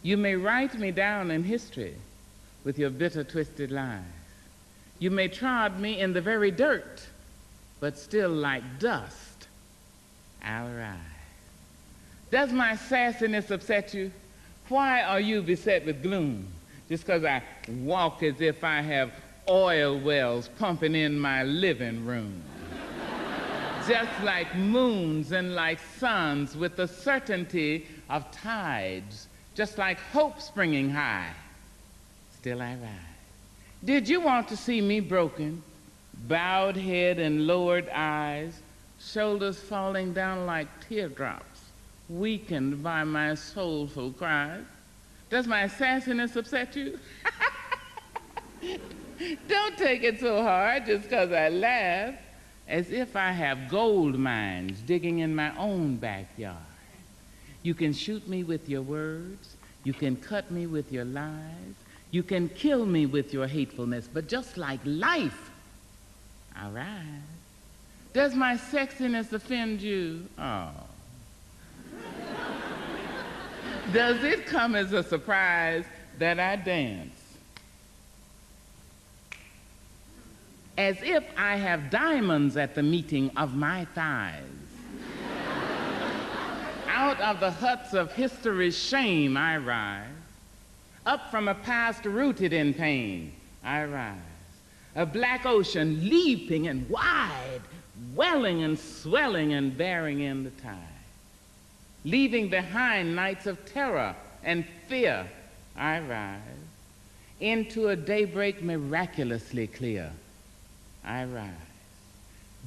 You may write me down in history with your bitter, twisted lies. You may trod me in the very dirt, but still like dust, I'll rise. Does my sassiness upset you? Why are you beset with gloom? Just because I walk as if I have oil wells pumping in my living room. Just like moons and like suns with the certainty of tides, just like hope springing high, still I rise. Did you want to see me broken, bowed head and lowered eyes, shoulders falling down like teardrops, weakened by my soulful cries? Does my sassiness upset you? Don't take it so hard just because I laugh, as if I have gold mines digging in my own backyard. You can shoot me with your words, you can cut me with your lies, you can kill me with your hatefulness, but just like life, I rise. Does my sexiness offend you? Oh. Does it come as a surprise that I dance as if I have diamonds at the meeting of my thighs? Out of the huts of history's shame I rise. Up from a past rooted in pain I rise. A black ocean leaping and wide, welling and swelling and bearing in the tide. Leaving behind nights of terror and fear I rise. Into a daybreak miraculously clear I rise,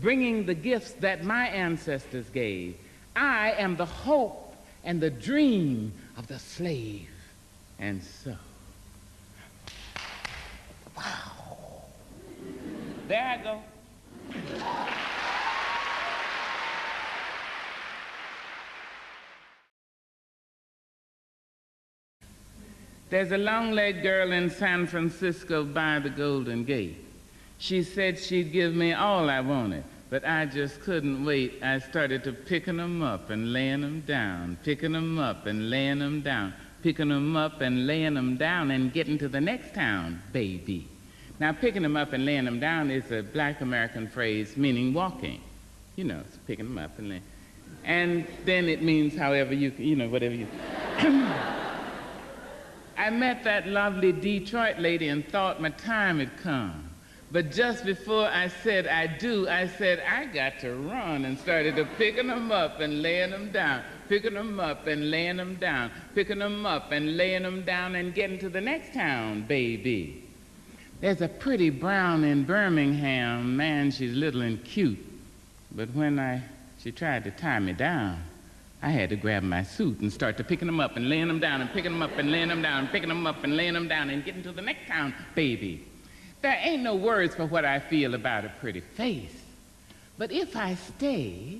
bringing the gifts that my ancestors gave. I am the hope and the dream of the slave. And so, wow, there I go. There's a long-legged girl in San Francisco by the Golden Gate. She said she'd give me all I wanted, but I just couldn't wait. I started to picking them up and laying them down, picking them up and laying them down, picking them up and laying them down and getting to the next town, baby. Now, picking them up and laying them down is a black American phrase meaning walking. You know, it's picking them up and laying. And then it means however whatever you... I met that lovely Detroit lady and thought my time had come. But just before I said I do, I said I got to run and started to picking them up and laying them down, picking them up and laying them down, picking them up and laying them down and getting to the next town, baby. There's a pretty brown in Birmingham, man, she's little and cute. But when she tried to tie me down, I had to grab my suit and start to picking them up and laying them down and picking them up and laying them down, picking them up and laying them down and getting to the next town, baby. There ain't no words for what I feel about a pretty face. But if I stay,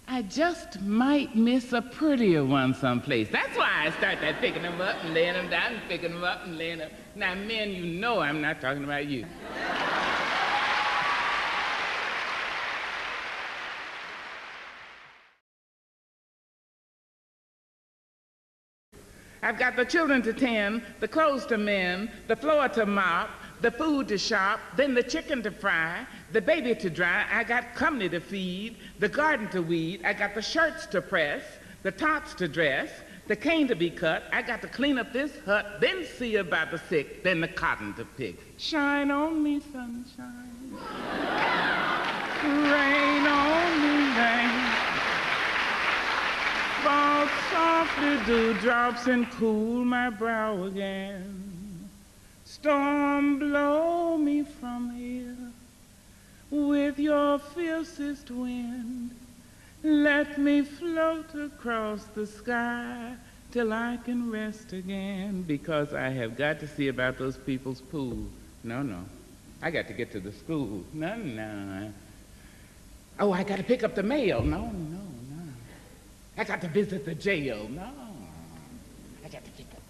I just might miss a prettier one someplace. That's why I start that picking them up and laying them down and picking them up and laying them. Now, men, you know I'm not talking about you. I've got the children to tend, the clothes to mend, the floor to mop, the food to shop, then the chicken to fry, the baby to dry. I got company to feed, the garden to weed. I got the shirts to press, the tops to dress, the cane to be cut. I got to clean up this hut, then see about the sick, then the cotton to pick. Shine on me, sunshine. Rain on me, rain. Fall softly, dewdrops, and cool my brow again. Storm, blow me from here with your fiercest wind. Let me float across the sky till I can rest again, because I have got to see about those people's pools. No, I got to get to the school. No. Oh, I got to pick up the mail. No. I got to visit the jail. No. I got to pick up.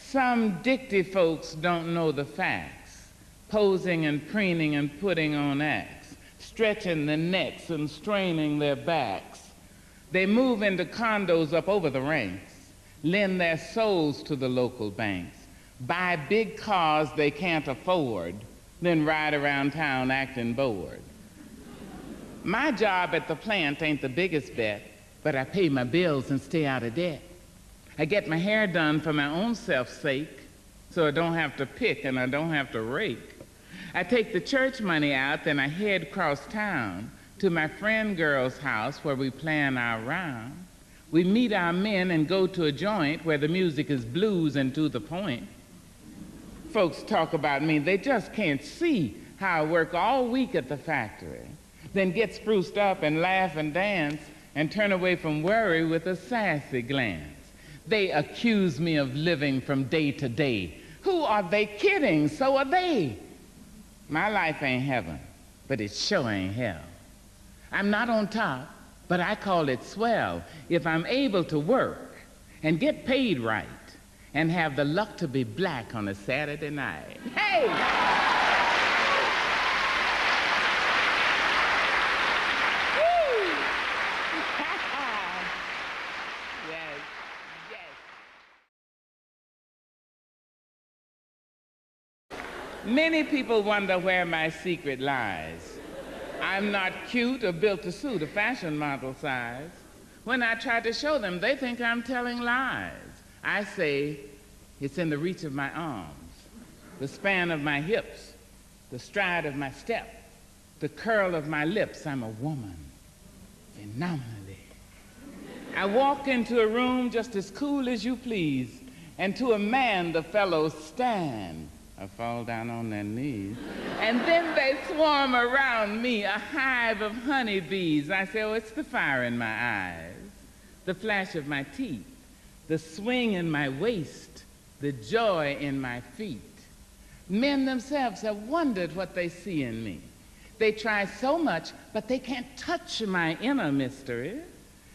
Some dicty folks don't know the facts, posing and preening and putting on acts, stretching their necks and straining their backs. They move into condos up over the ranks, lend their souls to the local banks, buy big cars they can't afford, then ride around town acting bored. My job at the plant ain't the biggest bet, but I pay my bills and stay out of debt. I get my hair done for my own self's sake, so I don't have to pick and I don't have to rake. I take the church money out, then I head across town to my friend girl's house where we plan our round. We meet our men and go to a joint where the music is blues and to the point. Folks talk about me, they just can't see how I work all week at the factory, then get spruced up and laugh and dance and turn away from worry with a sassy glance. They accuse me of living from day to day. Who are they kidding? So are they. My life ain't heaven, but it sure ain't hell. I'm not on top, but I call it swell if I'm able to work and get paid right and have the luck to be black on a Saturday night. Hey! Many people wonder where my secret lies. I'm not cute or built to suit a fashion model size. When I try to show them, they think I'm telling lies. I say it's in the reach of my arms, the span of my hips, the stride of my step, the curl of my lips. I'm a woman, phenomenally. I walk into a room just as cool as you please, and to a man the fellows stand. I fall down on their knees. And then they swarm around me, a hive of honeybees. I say, oh, it's the fire in my eyes, the flash of my teeth, the swing in my waist, the joy in my feet. Men themselves have wondered what they see in me. They try so much, but they can't touch my inner mystery.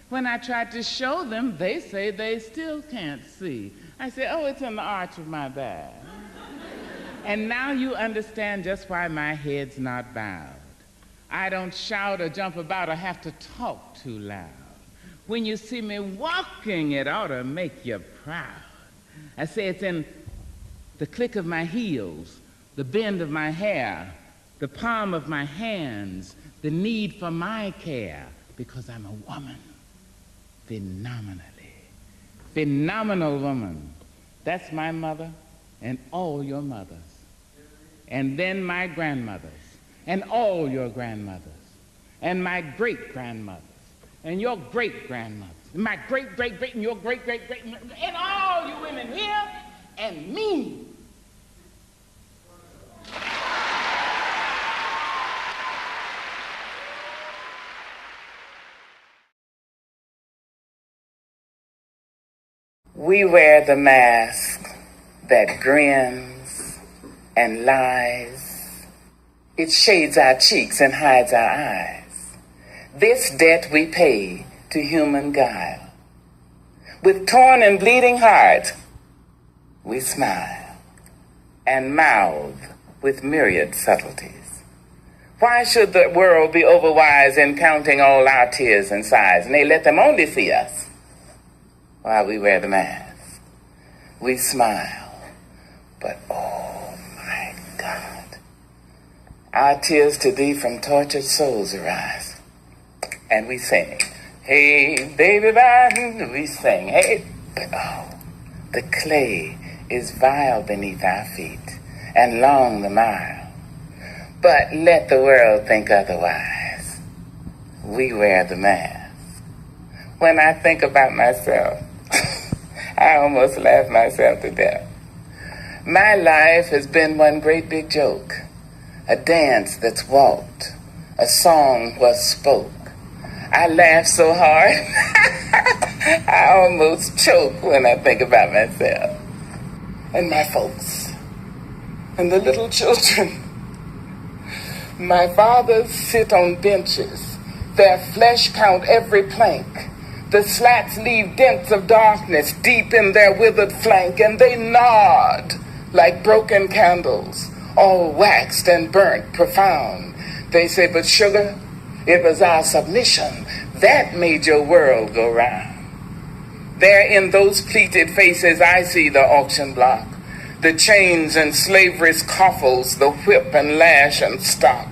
When I try to show them, they say they still can't see. I say, oh, it's in the arch of my back. And now you understand just why my head's not bowed. I don't shout or jump about or have to talk too loud. When you see me walking, it ought to make you proud. I say it's in the click of my heels, the bend of my hair, the palm of my hands, the need for my care, because I'm a woman, phenomenally. Phenomenal woman. That's my mother and all your mothers. And then my grandmothers, and all your grandmothers, and my great-grandmothers, and your great-grandmothers, and my great-great-great, and your great-great-great, and all you women here, and me. We wear the mask that grins and lies. It shades our cheeks and hides our eyes. This debt we pay to human guile. With torn and bleeding heart, we smile and mouth with myriad subtleties. Why should the world be overwise in counting all our tears and sighs? Nay, let them only see us while we wear the mask. We smile, but oh my God, our tears to thee from tortured souls arise. And we sing, hey, baby, bye. We sing, hey, but oh, the clay is vile beneath our feet and long the mile. But let the world think otherwise. We wear the mask. When I think about myself, I almost laugh myself to death. My life has been one great big joke, a dance that's walked, a song was spoke. I laugh so hard, I almost choke when I think about myself and my folks and the little children. My fathers sit on benches, their flesh count every plank. The slats leave dents of darkness deep in their withered flank, and they nod like broken candles, all waxed and burnt profound. They say, but sugar, it was our submission that made your world go round. There in those pleated faces I see the auction block, the chains and slavery's coffles, the whip and lash and stock.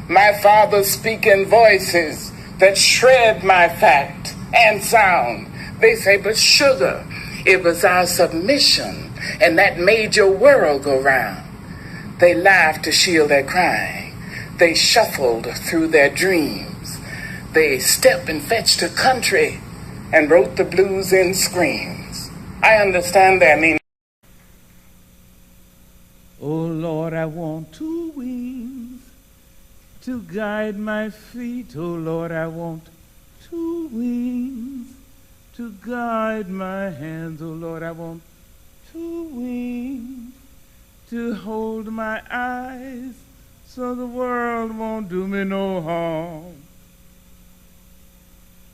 My father's speaking voices that shred my fact and sound. They say, but sugar, it was our submission, and that made your world go round. They laughed to shield their crying. They shuffled through their dreams. They stepped and fetched a country and wrote the blues in screams. I understand their meaning. Oh Lord, I want 2 wings to guide my feet. Oh Lord, I want 2 wings to guide my hands. Oh Lord, I want 2 wings to hold my eyes so the world won't do me no harm.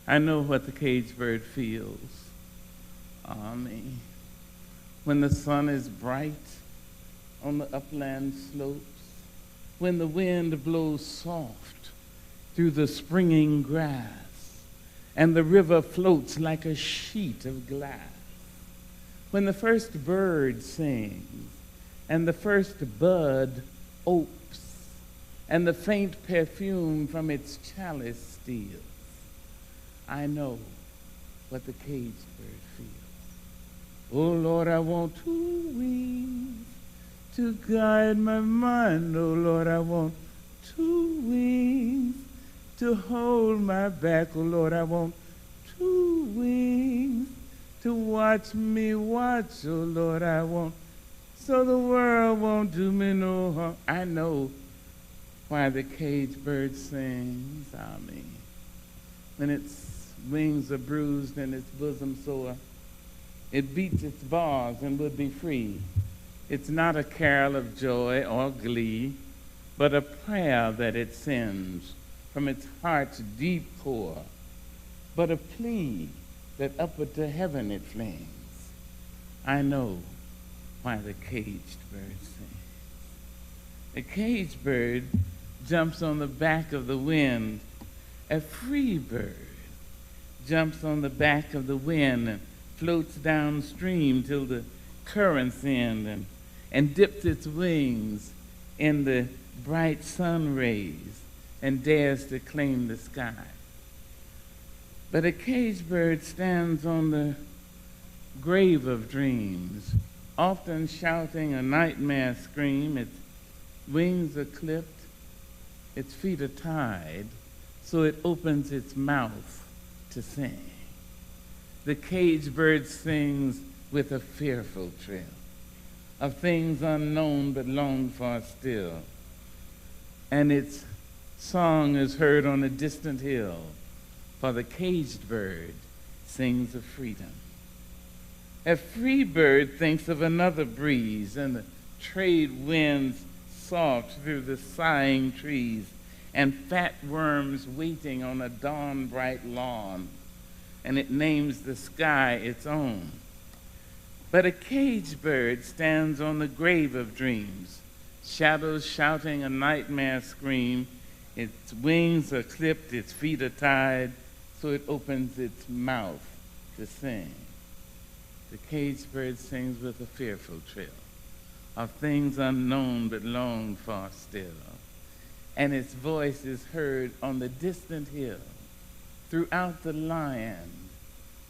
I know what the caged bird feels, me, when the sun is bright on the upland slopes, when the wind blows soft through the springing grass, and the river floats like a sheet of glass, when the first bird sings, and the first bud opes, and the faint perfume from its chalice steals. I know what the caged bird feels. Oh Lord, I want 2 wings to guide my mind. Oh Lord, I want 2 wings to hold my back. Oh Lord, I want 2 wings to watch me watch. Oh Lord, I want, so the world won't do me no harm. I know why the caged bird sings, amen. When its wings are bruised and its bosom sore, it beats its bars and would be free. It's not a carol of joy or glee, but a prayer that it sends from its heart's deep core, but a plea that upward to heaven it flings. I know why the caged bird sings. The caged bird jumps on the back of the wind. A free bird jumps on the back of the wind and floats downstream till the currents end and dips its wings in the bright sun rays and dares to claim the sky. But a caged bird stands on the grave of dreams, often shouting a nightmare scream. Its wings are clipped, its feet are tied, so it opens its mouth to sing. The caged bird sings with a fearful trill of things unknown but longed for still, and its song is heard on a distant hill, for the caged bird sings of freedom. A free bird thinks of another breeze and the trade winds soft through the sighing trees, and fat worms waiting on a dawn-bright lawn, and it names the sky its own. But a caged bird stands on the grave of dreams, shadows shouting a nightmare scream. Its wings are clipped, its feet are tied, so it opens its mouth to sing. The caged bird sings with a fearful trill of things unknown but longed for still, and its voice is heard on the distant hill, throughout the land,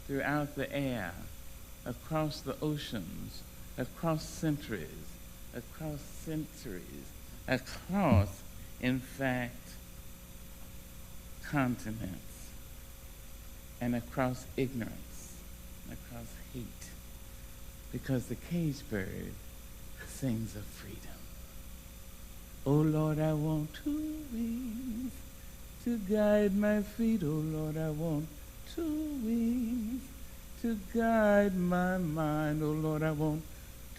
throughout the air, across the oceans, across centuries, across, in fact, continents, and across ignorance, across hate, because the caged bird sings of freedom. Oh Lord, I want 2 wings to guide my feet. Oh Lord, I want 2 wings to guide my mind. Oh Lord, I want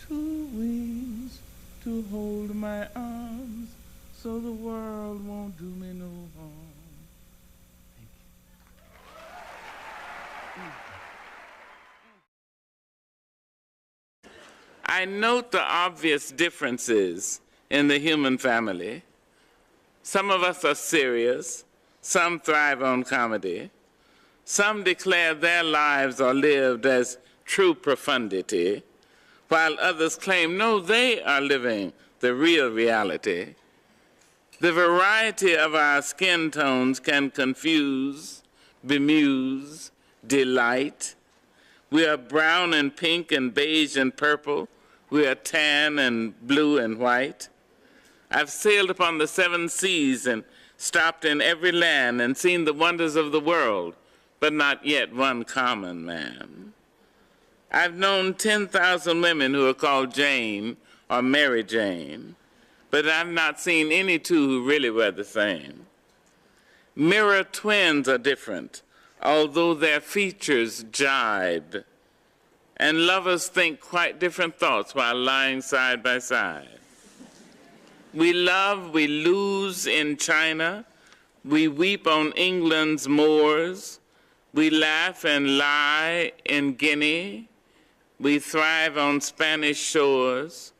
2 wings to hold my arms so the world won't do me no harm. Thank you. I note the obvious differences in the human family. Some of us are serious, some thrive on comedy, some declare their lives are lived as true profundity, while others claim, no, they are living the real reality. The variety of our skin tones can confuse, bemuse, delight. We are brown and pink and beige and purple. We are tan and blue and white. I've sailed upon the 7 seas and stopped in every land and seen the wonders of the world, but not yet one common man. I've known 10,000 women who are called Jane or Mary Jane, but I've not seen any two who really were the same. Mirror twins are different, although their features jibe, and lovers think quite different thoughts while lying side by side. We love, we lose in China. We weep on England's moors. We laugh and lie in Guinea. We thrive on Spanish shores.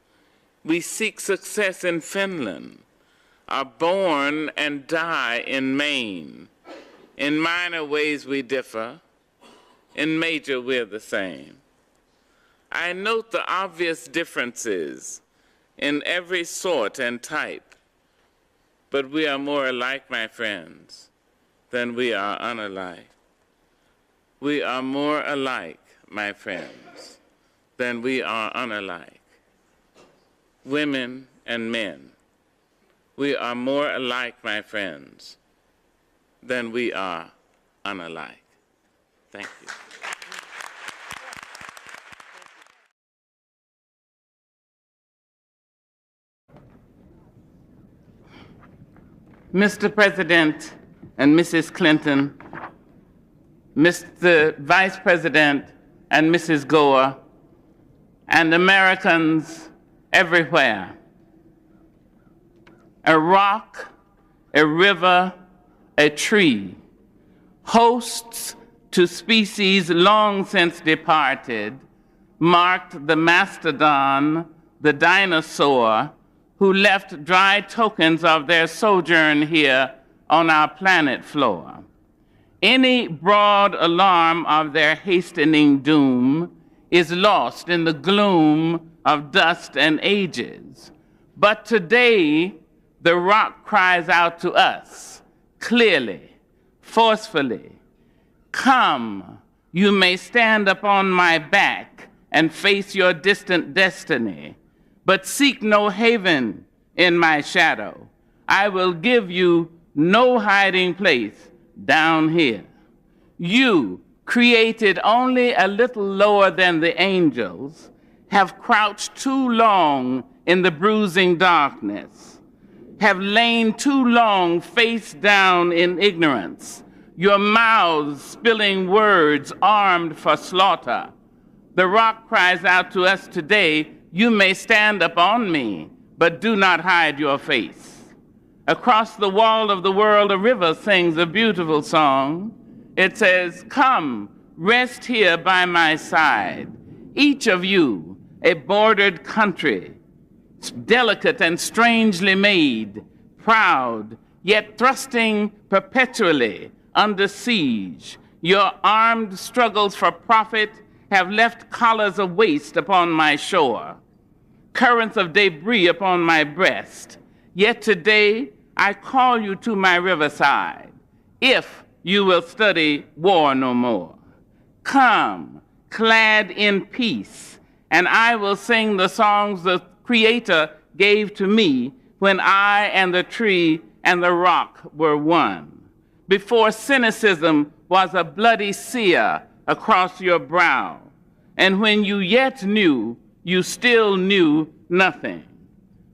We seek success in Finland, are born and die in Maine. In minor ways we differ. In major we're the same. I note the obvious differences in every sort and type, but we are more alike, my friends, than we are unalike. We are more alike, my friends, than we are unalike. Women and men, we are more alike, my friends, than we are unalike. Thank you. Mr. President and Mrs. Clinton, Mr. Vice President and Mrs. Gore, and Americans everywhere. A rock, a river, a tree, hosts to species long since departed, marked the mastodon, the dinosaur, who left dry tokens of their sojourn here on our planet floor. Any broad alarm of their hastening doom is lost in the gloom of dust and ages. But today, the rock cries out to us, clearly, forcefully, come, you may stand upon my back and face your distant destiny, but seek no haven in my shadow. I will give you no hiding place down here. You, created only a little lower than the angels, have crouched too long in the bruising darkness, have lain too long face down in ignorance, your mouths spilling words armed for slaughter. The rock cries out to us today, you may stand upon me, but do not hide your face. Across the wall of the world, a river sings a beautiful song. It says, come, rest here by my side. Each of you, a bordered country, delicate and strangely made, proud, yet thrusting perpetually under siege. Your armed struggles for profit have left collars of waste upon my shore, currents of debris upon my breast. Yet today, I call you to my riverside, if you will study war no more. Come, clad in peace, and I will sing the songs the Creator gave to me when I and the tree and the rock were one. Before cynicism was a bloody sear across your brow, and when you yet knew, you still knew nothing.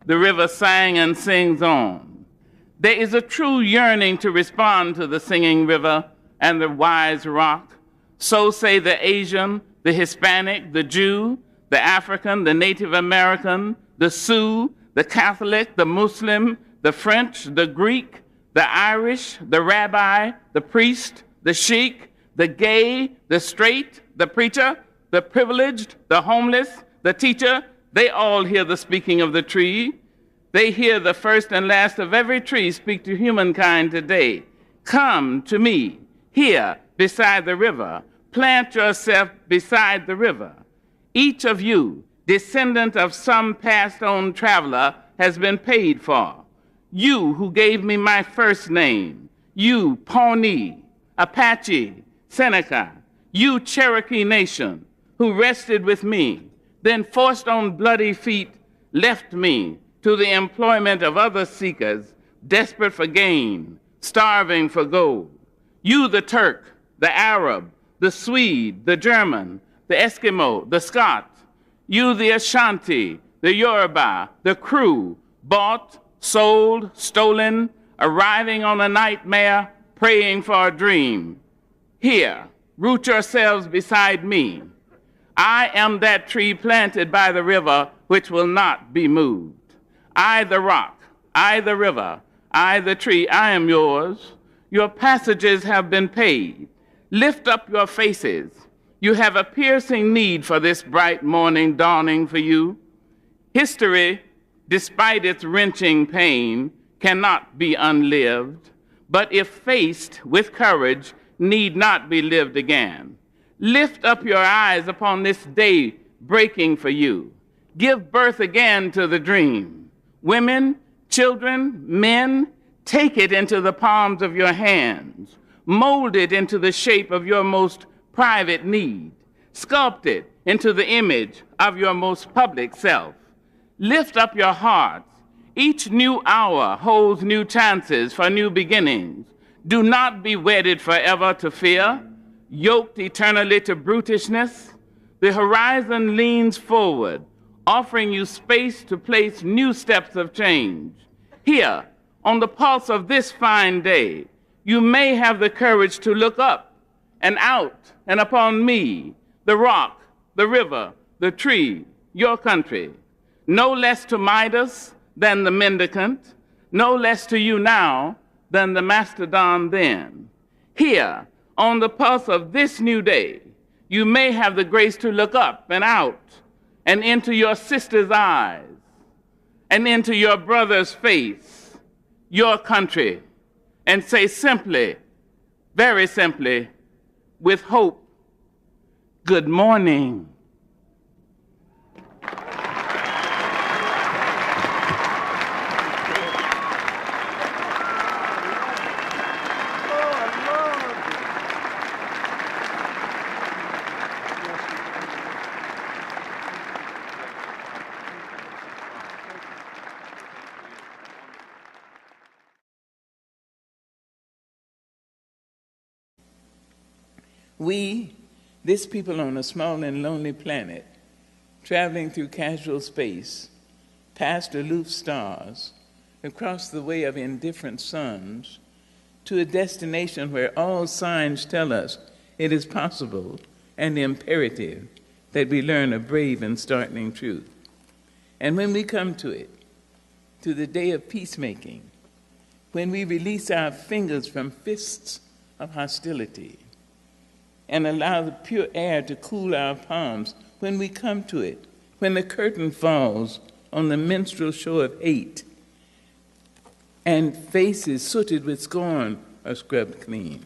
The river sang and sings on. There is a true yearning to respond to the singing river and the wise rock. So say the Asian, the Hispanic, the Jew, the African, the Native American, the Sioux, the Catholic, the Muslim, the French, the Greek, the Irish, the rabbi, the priest, the sheik, the gay, the straight, the preacher, the privileged, the homeless, the teacher, They all hear the speaking of the tree. They hear the first and last of every tree speak to humankind today. Come to me, here beside the river. Plant yourself beside the river. Each of you, descendant of some passed-on traveler, has been paid for. You who gave me my first name, you Pawnee, Apache, Seneca, you Cherokee Nation, who rested with me, then forced on bloody feet, left me to the employment of other seekers, desperate for gain, starving for gold. You, the Turk, the Arab, the Swede, the German, the Eskimo, the Scot, you, the Ashanti, the Yoruba, the Kru, bought, sold, stolen, arriving on a nightmare, praying for a dream. Here, root yourselves beside me. I am that tree planted by the river which will not be moved. I, the rock, I, the river, I, the tree, I am yours. Your passages have been paid. Lift up your faces. You have a piercing need for this bright morning dawning for you. History, despite its wrenching pain, cannot be unlived, but if faced with courage, need not be lived again. Lift up your eyes upon this day breaking for you. Give birth again to the dream. Women, children, men, take it into the palms of your hands. Mold it into the shape of your most private need. Sculpt it into the image of your most public self. Lift up your hearts. Each new hour holds new chances for new beginnings. Do not be wedded forever to fear, yoked eternally to brutishness. The horizon leans forward, offering you space to place new steps of change. Here, on the pulse of this fine day, you may have the courage to look up and out and upon me, the rock, the river, the tree, your country. No less to Midas than the mendicant, no less to you now than the mastodon then. Here, on the pulse of this new day, you may have the grace to look up and out and into your sister's eyes and into your brother's face, your country, and say simply, very simply, with hope, good morning. We, this people on a small and lonely planet, traveling through casual space, past aloof stars, across the way of indifferent suns, to a destination where all signs tell us it is possible and imperative that we learn a brave and startling truth. And when we come to it, to the day of peacemaking, when we release our fingers from fists of hostility, and allow the pure air to cool our palms, when we come to it, when the curtain falls on the minstrel show of hate, and faces sooted with scorn are scrubbed clean,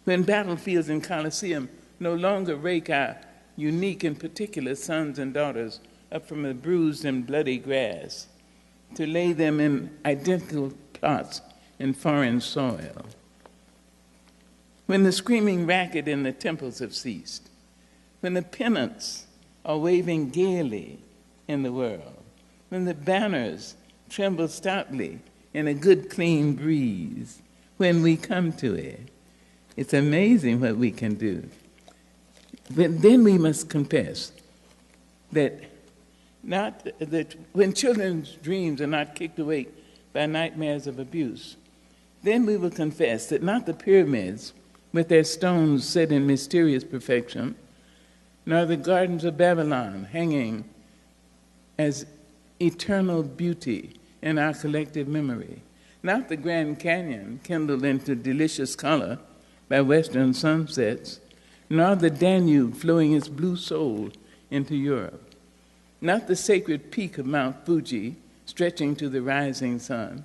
when battlefields and coliseum no longer rake our unique and particular sons and daughters up from the bruised and bloody grass, to lay them in identical plots in foreign soil, when the screaming racket in the temples have ceased, when the pennants are waving gaily in the world, when the banners tremble stoutly in a good, clean breeze, when we come to it, it's amazing what we can do. But then we must confess that when children's dreams are not kicked awake by nightmares of abuse, then we will confess that not the pyramids with their stones set in mysterious perfection, nor the gardens of Babylon hanging as eternal beauty in our collective memory, not the Grand Canyon kindled into delicious color by western sunsets, nor the Danube flowing its blue soul into Europe. not the sacred peak of Mount Fuji stretching to the rising sun,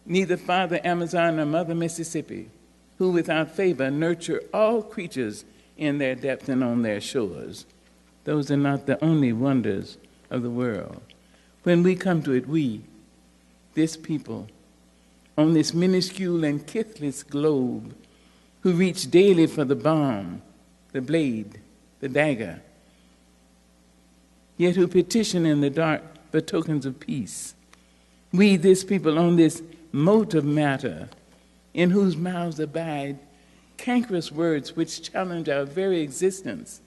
neither Father Amazon nor Mother Mississippi, who without favor nurture all creatures in their depth and on their shores. Those are not the only wonders of the world. When we come to it, we, this people, on this minuscule and kithless globe, who reach daily for the balm, the blade, the dagger, yet who petition in the dark for tokens of peace. We, this people, on this mote of matter, in whose mouths abide cankerous words which challenge our very existence,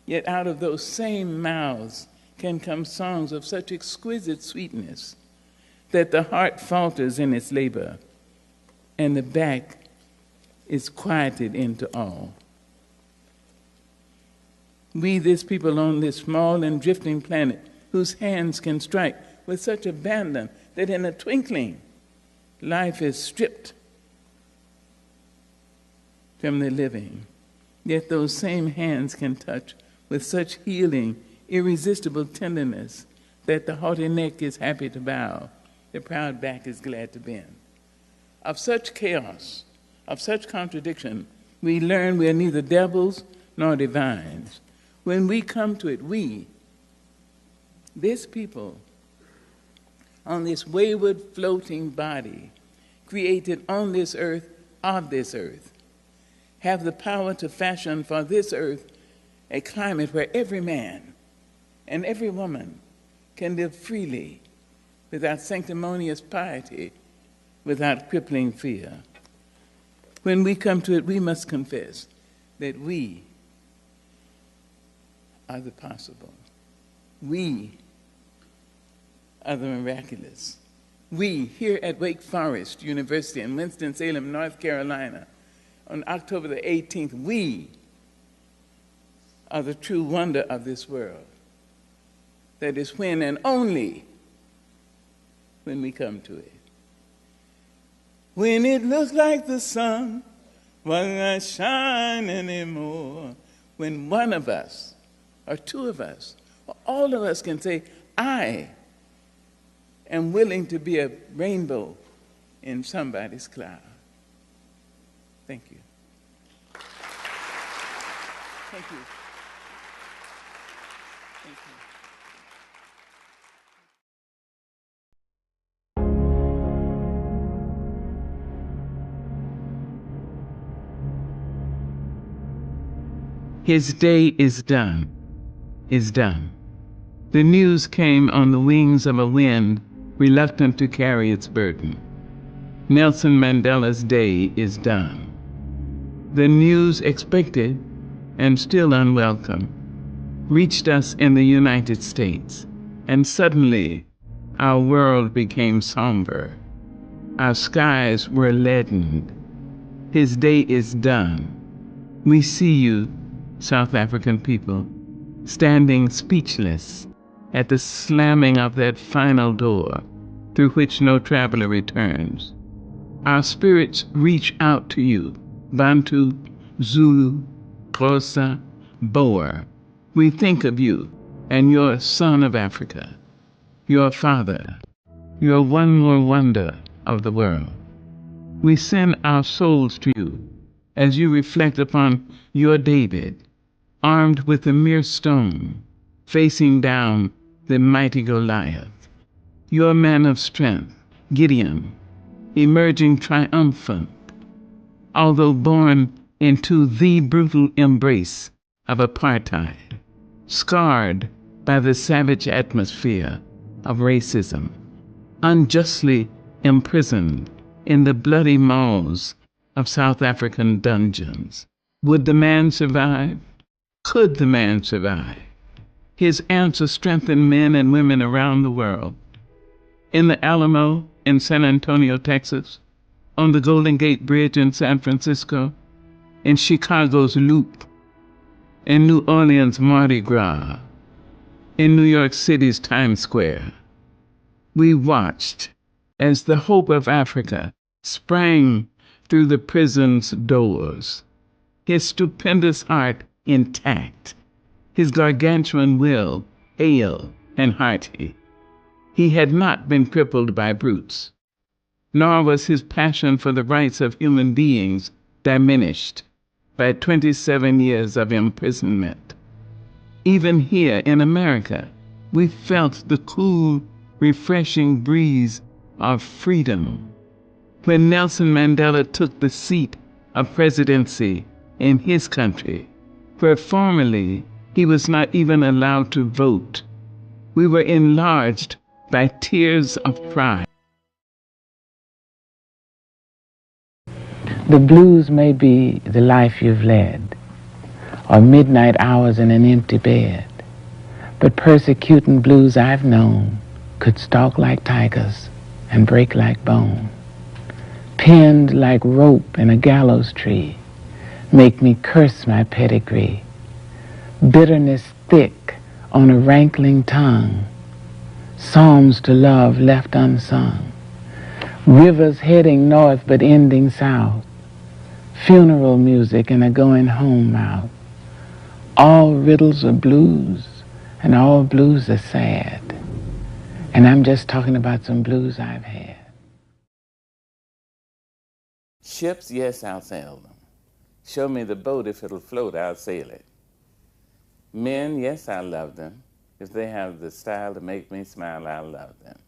yet out of those same mouths can come songs of such exquisite sweetness that the heart falters in its labor and the back is quieted into awe. We, this people on this small and drifting planet, whose hands can strike with such abandon that in a twinkling, life is stripped from the living, yet those same hands can touch with such healing, irresistible tenderness that the haughty neck is happy to bow, the proud back is glad to bend. Of such chaos, of such contradiction, we learn we are neither devils nor divines. When we come to it, we, this people, on this wayward floating body, created on this earth, of this earth, have the power to fashion for this earth a climate where every man and every woman can live freely, without sanctimonious piety, without crippling fear. When we come to it, we must confess that we are the possible. We are the miraculous. We, here at Wake Forest University in Winston-Salem, North Carolina, on October the 18th, we are the true wonder of this world. That is when and only when we come to it. When it looks like the sun will not shine anymore, when one of us, or two of us, or all of us can say, I am willing to be a rainbow in somebody's cloud. Thank you. Thank you. Thank you. His day is done, is done. The news came on the wings of a wind reluctant to carry its burden. Nelson Mandela's day is done. The news expected and still unwelcome reached us in the United States, and suddenly our world became somber. Our skies were leadened. His day is done. We see you, South African people, standing speechless at the slamming of that final door through which no traveler returns. Our spirits reach out to you, Bantu, Zulu, Xhosa, Boer. We think of you and your son of Africa, your father, your one more wonder of the world. We send our souls to you as you reflect upon your David, armed with a mere stone, facing down the mighty Goliath. Your man of strength, Gideon, emerging triumphant, although born into the brutal embrace of apartheid, scarred by the savage atmosphere of racism, unjustly imprisoned in the bloody maws of South African dungeons. Would the man survive? Could the man survive? His answer strengthened men and women around the world. In the Alamo in San Antonio, Texas, on the Golden Gate Bridge in San Francisco, in Chicago's Loop, in New Orleans' Mardi Gras, in New York City's Times Square, we watched as the hope of Africa sprang through the prison's doors, his stupendous heart intact, his gargantuan will hale and hearty. He had not been crippled by brutes, nor was his passion for the rights of human beings diminished by 27 years of imprisonment. Even here in America, we felt the cool, refreshing breeze of freedom when Nelson Mandela took the seat of presidency in his country, where formerly he was not even allowed to vote. We were enlarged by tears of pride. The blues may be the life you've led, or midnight hours in an empty bed, but persecuting blues I've known could stalk like tigers and break like bone, pinned like rope in a gallows tree, make me curse my pedigree, bitterness thick on a rankling tongue, psalms to love left unsung, rivers heading north but ending south, funeral music and a going home mouth. All riddles are blues, and all blues are sad. And I'm just talking about some blues I've had. Ships, yes, I'll sail them. Show me the boat, if it'll float, I'll sail it. Men, yes, I love them. If they have the style to make me smile, I'll love them.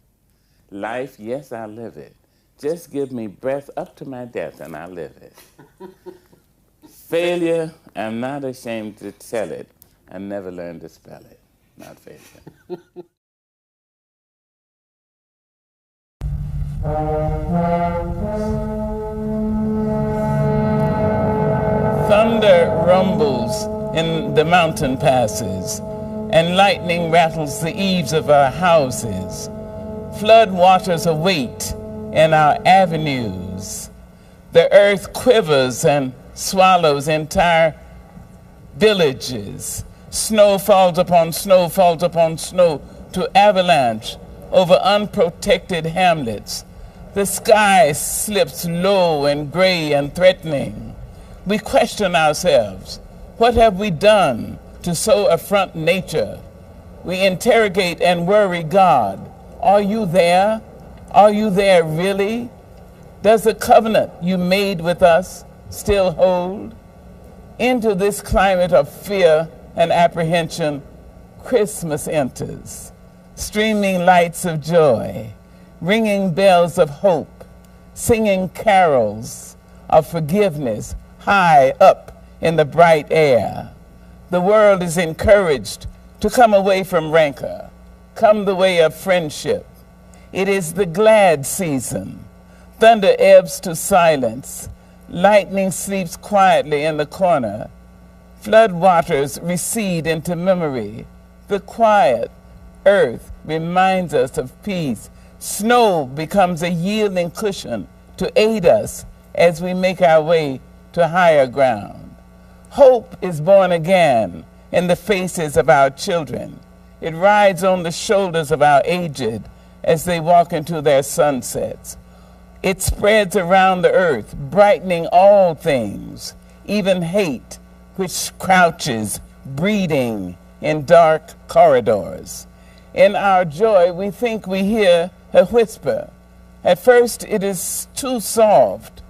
Life, yes, I live it. Just give me breath up to my death and I'll live it. Failure, I'm not ashamed to tell it. I never learned to spell it. Not failure. Thunder rumbles in the mountain passes, and lightning rattles the eaves of our houses. Flood waters await in our avenues. The earth quivers and swallows entire villages. Snow falls upon snow falls upon snow to avalanche over unprotected hamlets. The sky slips low and gray and threatening. We question ourselves. What have we done to so affront nature? We interrogate and worry God. Are you there? Are you there really? Does the covenant you made with us still hold? Into this climate of fear and apprehension, Christmas enters, streaming lights of joy, ringing bells of hope, singing carols of forgiveness high up in the bright air. The world is encouraged to come away from rancor, come the way of friendship. It is the glad season. Thunder ebbs to silence. Lightning sleeps quietly in the corner. Flood waters recede into memory. The quiet earth reminds us of peace. Snow becomes a yielding cushion to aid us as we make our way to higher ground. Hope is born again in the faces of our children. It rides on the shoulders of our aged as they walk into their sunsets. It spreads around the earth, brightening all things, even hate, which crouches, breeding in dark corridors. In our joy, we think we hear a whisper. At first, it is too soft,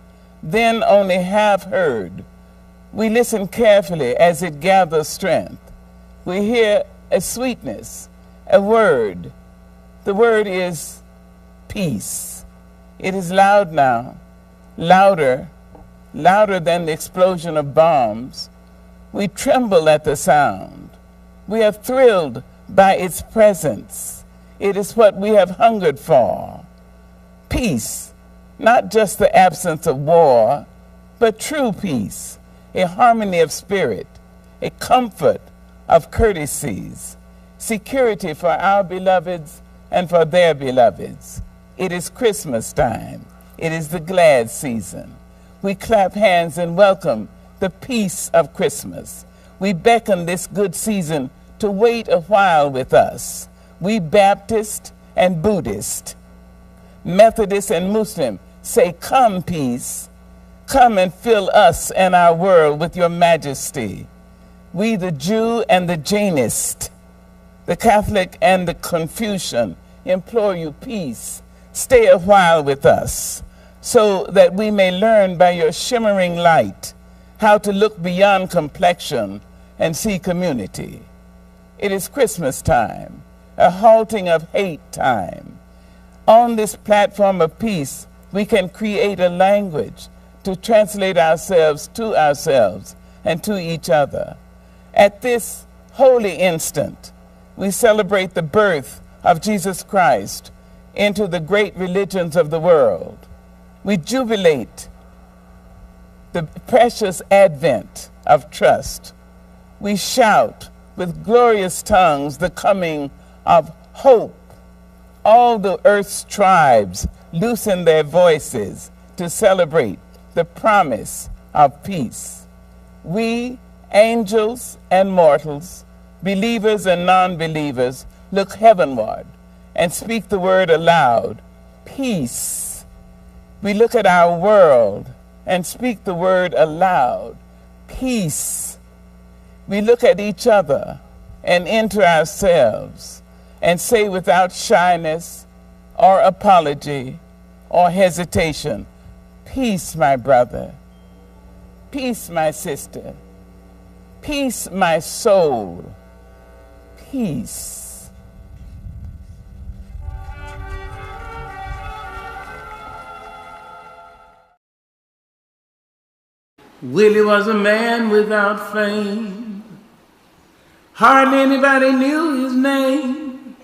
then only half heard. We listen carefully as it gathers strength. We hear a sweetness, a word. The word is peace. It is loud now, louder than the explosion of bombs. We tremble at the sound. We are thrilled by its presence. It is what we have hungered for. Peace, not just the absence of war, but true peace, a harmony of spirit, a comfort of courtesies, security for our beloveds and for their beloveds. It is Christmas time. It is the glad season. We clap hands and welcome the peace of Christmas. We beckon this good season to wait a while with us. We Baptist and Buddhist, Methodist and Muslim say, come peace, come and fill us and our world with your majesty. We the Jew and the Jainist The Catholic and the Confucian implore you peace. Stay a while with us, so that we may learn by your shimmering light how to look beyond complexion and see community. It is Christmas time, a halting of hate time. On this platform of peace, we can create a language to translate ourselves and to each other. At this holy instant, we celebrate the birth of Jesus Christ into the great religions of the world. We jubilate the precious advent of trust. We shout with glorious tongues the coming of hope. All the earth's tribes loosen their voices to celebrate the promise of peace. We, angels and mortals, believers and non-believers, look heavenward and speak the word aloud, peace. We look at our world and speak the word aloud, peace. We look at each other and into ourselves and say without shyness or apology or hesitation, peace, my brother, peace, my sister, peace, my soul, peace. Willie was a man without fame. Hardly anybody knew his name.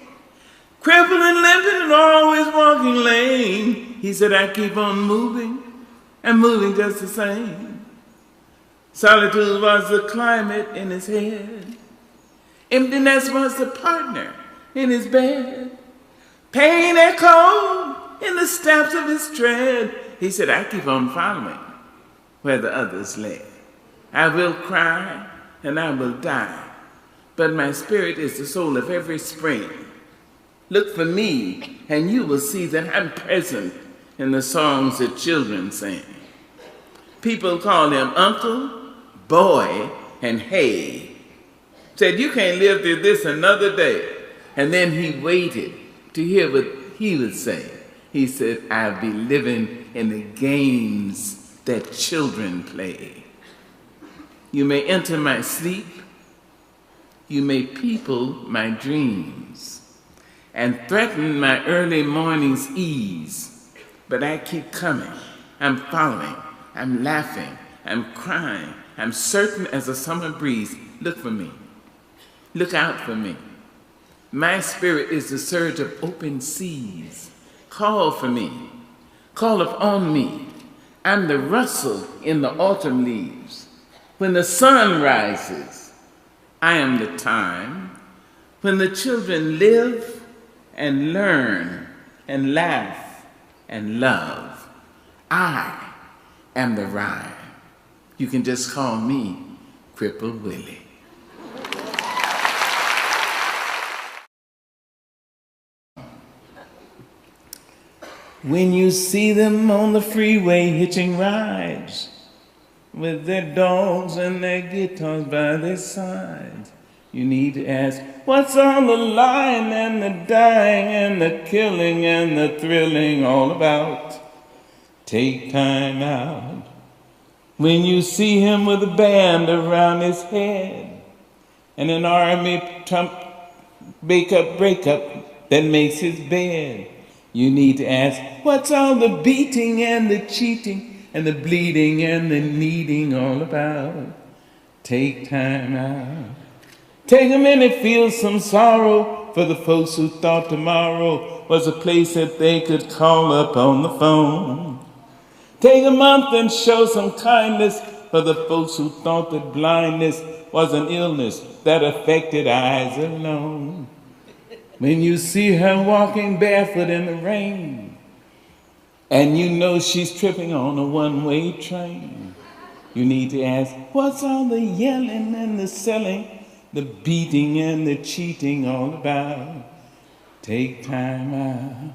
Crippled and limping and always walking lame. He said, I keep on moving and moving just the same. Solitude was the climate in his head. Emptiness was the partner in his bed. Pain echoed in the steps of his tread. He said, I keep on following where the others led. I will cry and I will die, but my spirit is the soul of every spring. Look for me and you will see that I'm present in the songs that children sing. People call him uncle, boy, and hey. Said, you can't live through this another day. And then he waited to hear what he would say. He said, I'll be living in the games that children play. You may enter my sleep, you may people my dreams, and threaten my early morning's ease, but I keep coming, I'm following, I'm laughing, I'm crying, I'm certain as a summer breeze. Look for me, look out for me. My spirit is the surge of open seas. Call for me, call upon me. I'm the rustle in the autumn leaves. When the sun rises, I am the time. When the children live and learn and laugh and love, I am the rhyme. You can just call me Crippled Willie. When you see them on the freeway hitching rides with their dogs and their guitars by their sides, you need to ask, what's on the line and the dying and the killing and the thrilling all about? Take time out. When you see him with a band around his head and an army trump breakup that makes his bed, you need to ask, what's all the beating and the cheating and the bleeding and the needing all about? Take time out. Take a minute, feel some sorrow for the folks who thought tomorrow was a place that they could call up on the phone. Take a month and show some kindness for the folks who thought that blindness was an illness that affected eyes alone. When you see her walking barefoot in the rain, and you know she's tripping on a one-way train, you need to ask, what's all the yelling and the selling, the beating and the cheating all about? Take time out.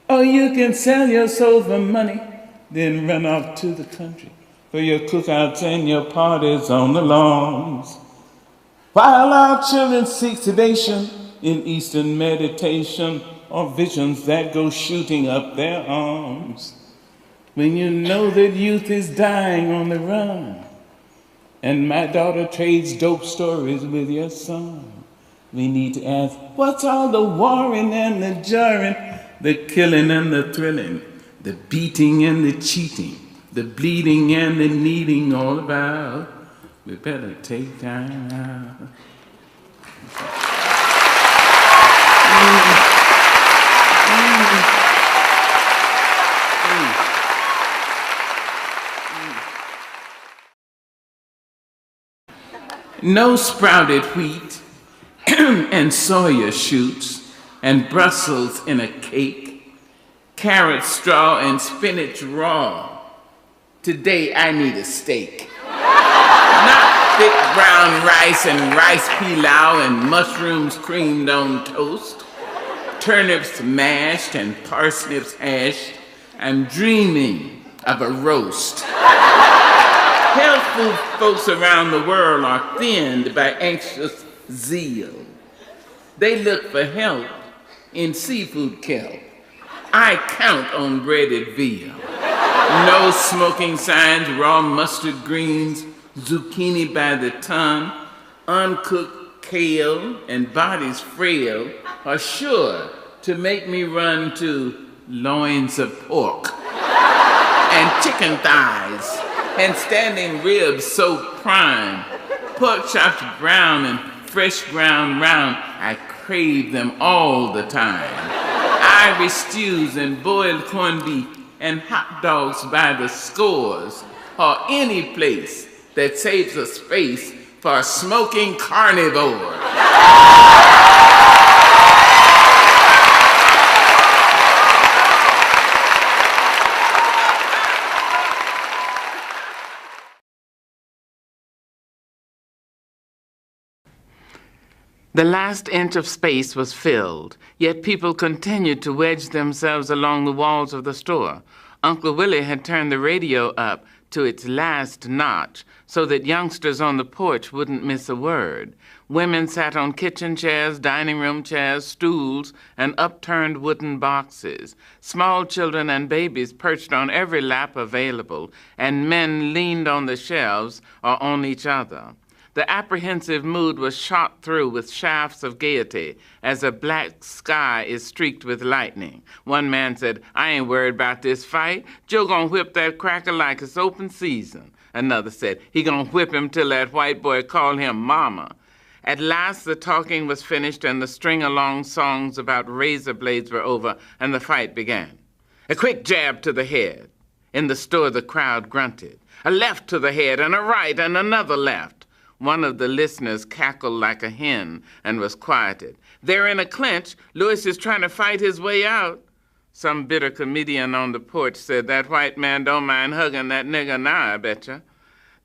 Or you can sell your soul for money, then run off to the country for your cookouts and your parties on the lawns. While our children seek sedation in Eastern meditation or visions that go shooting up their arms. When you know that youth is dying on the run, and my daughter trades dope stories with your son, we need to ask, what's all the warring and the jarring, the killing and the thrilling, the beating and the cheating, the bleeding and the needing all about? We better take time out. No sprouted wheat and soya shoots and Brussels in a cake, carrot straw and spinach raw. Today I need a steak. Not thick brown rice and rice pilau and mushrooms creamed on toast, turnips mashed and parsnips hashed. I'm dreaming of a roast. Healthful folks around the world are thinned by anxious zeal. They look for help in seafood kelp. I count on breaded veal. No smoking signs, raw mustard greens, zucchini by the ton, uncooked kale, and bodies frail are sure to make me run to loins of pork and chicken thighs and standing ribs so prime, pork chops brown and fresh ground round. I crave them all the time. Irish stews and boiled corned beef and hot dogs by the scores, or any place that saves a space for a smoking carnivore. The last inch of space was filled, yet people continued to wedge themselves along the walls of the store. Uncle Willie had turned the radio up to its last notch so that youngsters on the porch wouldn't miss a word. Women sat on kitchen chairs, dining room chairs, stools, and upturned wooden boxes. Small children and babies perched on every lap available, and men leaned on the shelves or on each other. The apprehensive mood was shot through with shafts of gaiety as a black sky is streaked with lightning. One man said, I ain't worried about this fight. Joe gonna whip that cracker like it's open season. Another said, he gonna whip him till that white boy call him mama. At last the talking was finished and the string-along songs about razor blades were over and the fight began. A quick jab to the head. In the store the crowd grunted. A left to the head and a right and another left. One of the listeners cackled like a hen and was quieted. They're in a clinch. Louis is trying to fight his way out. Some bitter comedian on the porch said, that white man don't mind hugging that nigger now, I betcha.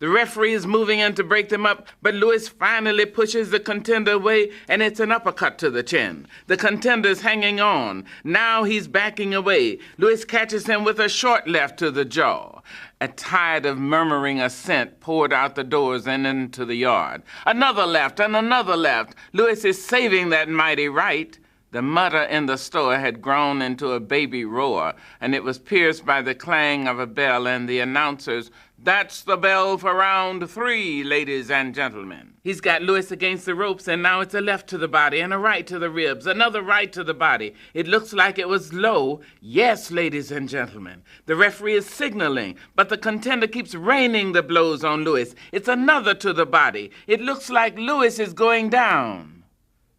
The referee is moving in to break them up, but Louis finally pushes the contender away, and it's an uppercut to the chin. The contender's hanging on. Now he's backing away. Louis catches him with a short left to the jaw. A tide of murmuring assent poured out the doors and into the yard. Another left and another left. Louis is saving that mighty right. The mutter in the store had grown into a baby roar, and it was pierced by the clang of a bell and the announcers, that's the bell for round 3, ladies and gentlemen. He's got Louis against the ropes, and now it's a left to the body and a right to the ribs, another right to the body. It looks like it was low. Yes, ladies and gentlemen. The referee is signaling, but the contender keeps raining the blows on Louis. It's another to the body. It looks like Louis is going down.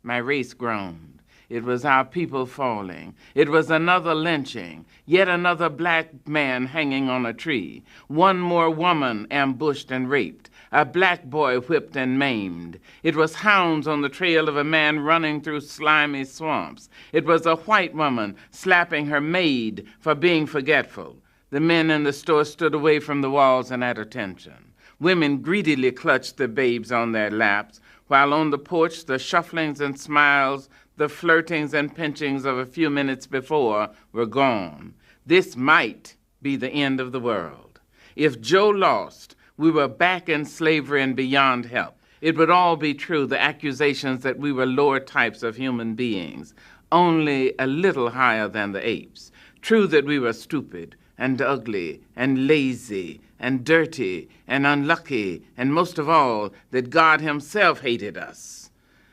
My race groaned. It was our people falling. It was another lynching, yet another black man hanging on a tree. One more woman ambushed and raped. A black boy whipped and maimed. It was hounds on the trail of a man running through slimy swamps. It was a white woman slapping her maid for being forgetful. The men in the store stood away from the walls and at attention. Women greedily clutched the babes on their laps, while on the porch the shufflings and smiles, the flirtings and pinchings of a few minutes before were gone. This might be the end of the world. If Joe lost, we were back in slavery and beyond help. It would all be true, the accusations that we were lower types of human beings, only a little higher than the apes. True that we were stupid and ugly and lazy and dirty and unlucky, and most of all, that God himself hated us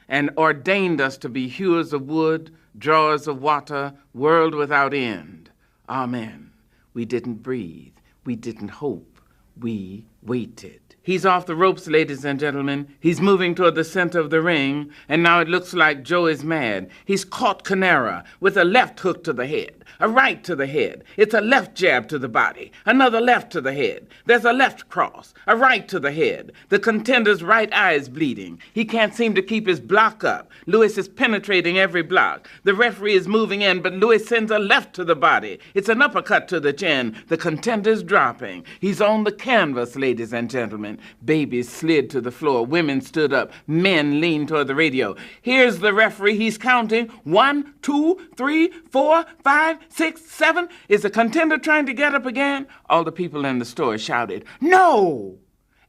and ordained us to be hewers of wood, drawers of water, world without end. Amen. We didn't breathe. We didn't hope. We waited. He's off the ropes, ladies and gentlemen. He's moving toward the center of the ring, and now it looks like Joe is mad. He's caught Canara with a left hook to the head, a right to the head. It's a left jab to the body, another left to the head. There's a left cross, a right to the head. The contender's right eye is bleeding. He can't seem to keep his block up. Lewis is penetrating every block. The referee is moving in, but Lewis sends a left to the body. It's an uppercut to the chin. The contender's dropping. He's on the canvas, ladies and gentlemen. Babies slid to the floor. Women stood up. Men leaned toward the radio. Here's the referee. He's counting. 1, 2, 3, 4, 5, 6, 7. Is the contender trying to get up again? All the people in the store shouted, "No!"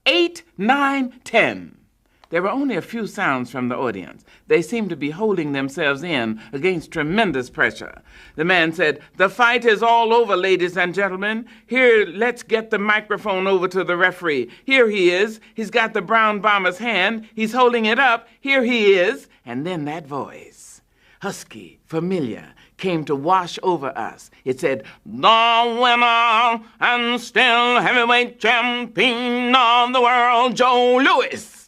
8, 9, 10. There were only a few sounds from the audience. They seemed to be holding themselves in against tremendous pressure. The man said, "The fight is all over, ladies and gentlemen. Here, let's get the microphone over to the referee. Here he is. He's got the brown bomber's hand. He's holding it up. Here he is." And then that voice, husky, familiar, came to wash over us. It said, "The winner and still heavyweight champion of the world, Joe Louis.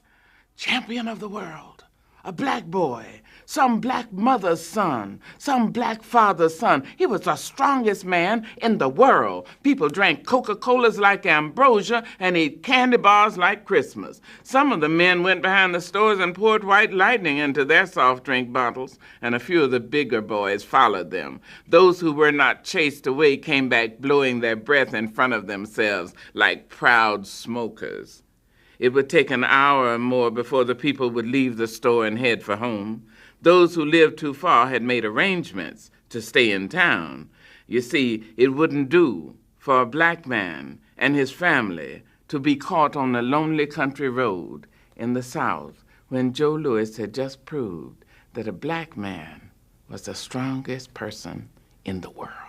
Champion of the world, a black boy, some black mother's son, some black father's son. He was the strongest man in the world. People drank Coca-Colas like ambrosia and ate candy bars like Christmas. Some of the men went behind the stores and poured white lightning into their soft drink bottles, and a few of the bigger boys followed them. Those who were not chased away came back blowing their breath in front of themselves like proud smokers. It would take an hour or more before the people would leave the store and head for home. Those who lived too far had made arrangements to stay in town. You see, it wouldn't do for a black man and his family to be caught on a lonely country road in the South when Joe Louis had just proved that a black man was the strongest person in the world.